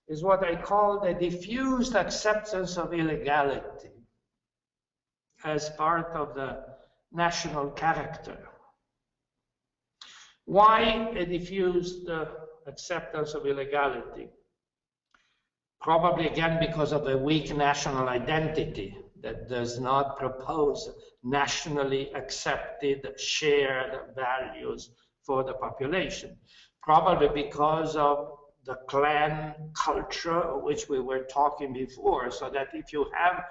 is what I call the diffused acceptance of illegality as part of the national character. Why a diffused acceptance of illegality? Probably again because of a weak national identity that does not propose nationally accepted, shared values for the population. Probably because of the clan culture of which we were talking before, so that if you have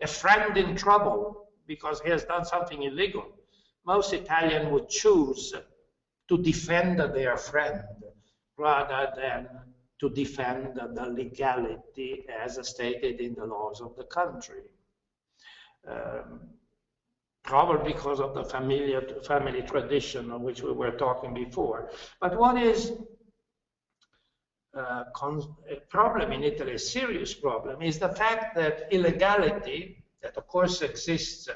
a friend in trouble because he has done something illegal, most Italians would choose to defend their friend rather than to defend the legality as stated in the laws of the country. Probably because of the family tradition of which we were talking before. But what is a problem in Italy, a serious problem, is the fact that illegality, that of course exists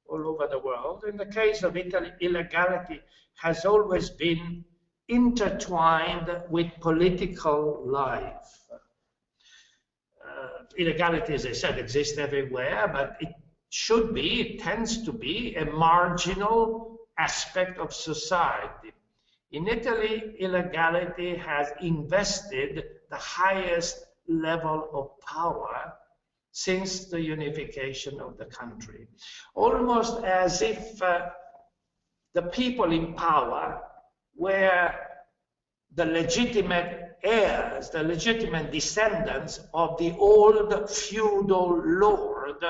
all over the world, in the case of Italy, illegality has always been intertwined with political life. Illegality, as I said, exists everywhere, but it tends to be a marginal aspect of society. In Italy, illegality has invested the highest level of power since the unification of the country. Almost as if the people in power were the legitimate heirs, the legitimate descendants of the old feudal lord,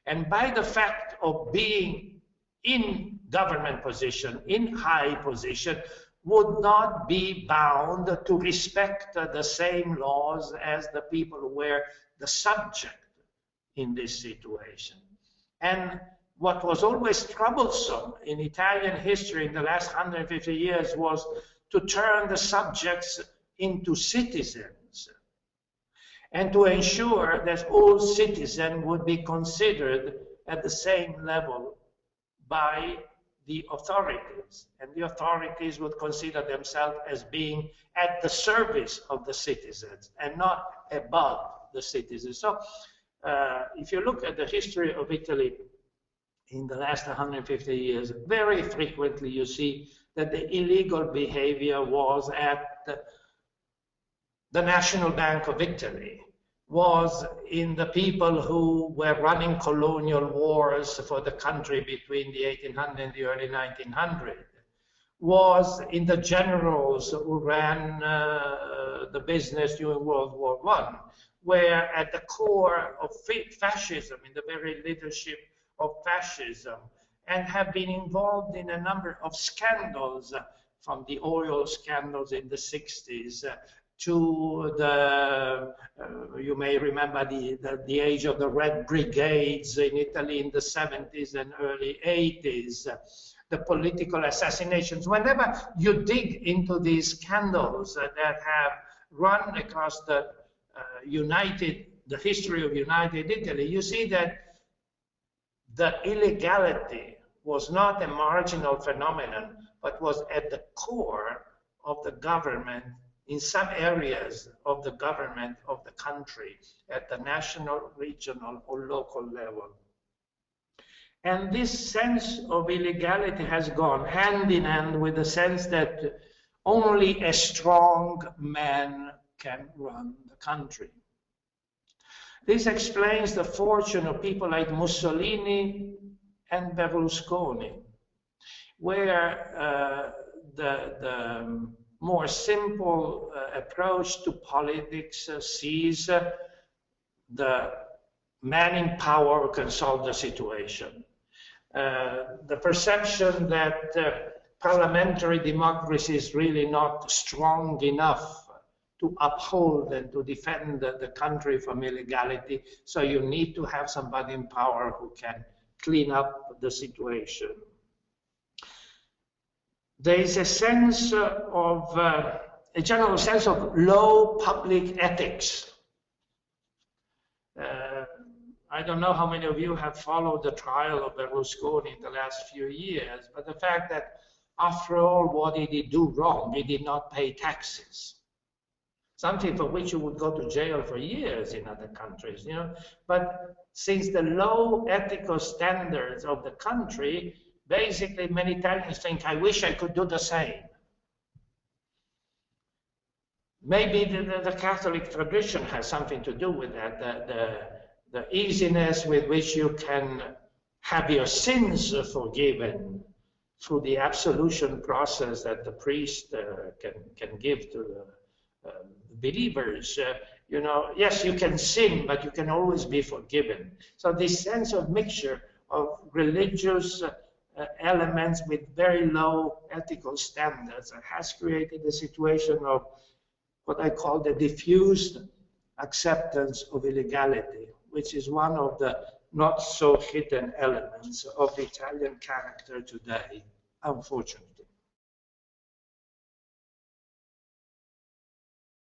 and by the fact of being in government position, in high position, would not be bound to respect the same laws as the people who were the subject in this situation. And what was always troublesome in Italian history in the last 150 years was to turn the subjects into citizens and to ensure that all citizens would be considered at the same level by the authorities, and the authorities would consider themselves as being at the service of the citizens and not above the citizens. So if you look at the history of Italy in the last 150 years, very frequently you see that the illegal behavior was at the National Bank of Italy, was in the people who were running colonial wars for the country between the 1800s and the early 1900s, was in the generals who ran the business during World War I, where at the core of fascism, in the very leadership of fascism, and have been involved in a number of scandals, from the oil scandals in the 60s to the, you may remember the age of the Red Brigades in Italy in the 70s and early 80s, the political assassinations. Whenever you dig into these scandals that have run across the the history of United Italy, you see that the illegality was not a marginal phenomenon, but was at the core of the government, in some areas of the government of the country, at the national, regional, or local level. And this sense of illegality has gone hand in hand with the sense that only a strong man can run the country. This explains the fortune of people like Mussolini and Berlusconi, where the more simple approach to politics sees the man in power who can solve the situation. The perception that parliamentary democracy is really not strong enough to uphold and to defend the country from illegality, so you need to have somebody in power who can clean up the situation. There is a sense of, a general sense of low public ethics. I don't know how many of you have followed the trial of Berlusconi in the last few years, but the fact that after all, what did he do wrong? He did not pay taxes. something for which you would go to jail for years in other countries, you know. But since the low ethical standards of the country, basically many Italians think, I wish I could do the same. Maybe the Catholic tradition has something to do with that, the easiness with which you can have your sins forgiven through the absolution process that the priest can give to the believers. You know, yes, you can sin, but you can always be forgiven. So this sense of mixture of religious elements with very low ethical standards has created a situation of what I call the diffused acceptance of illegality, which is one of the not so hidden elements of the Italian character today, unfortunately.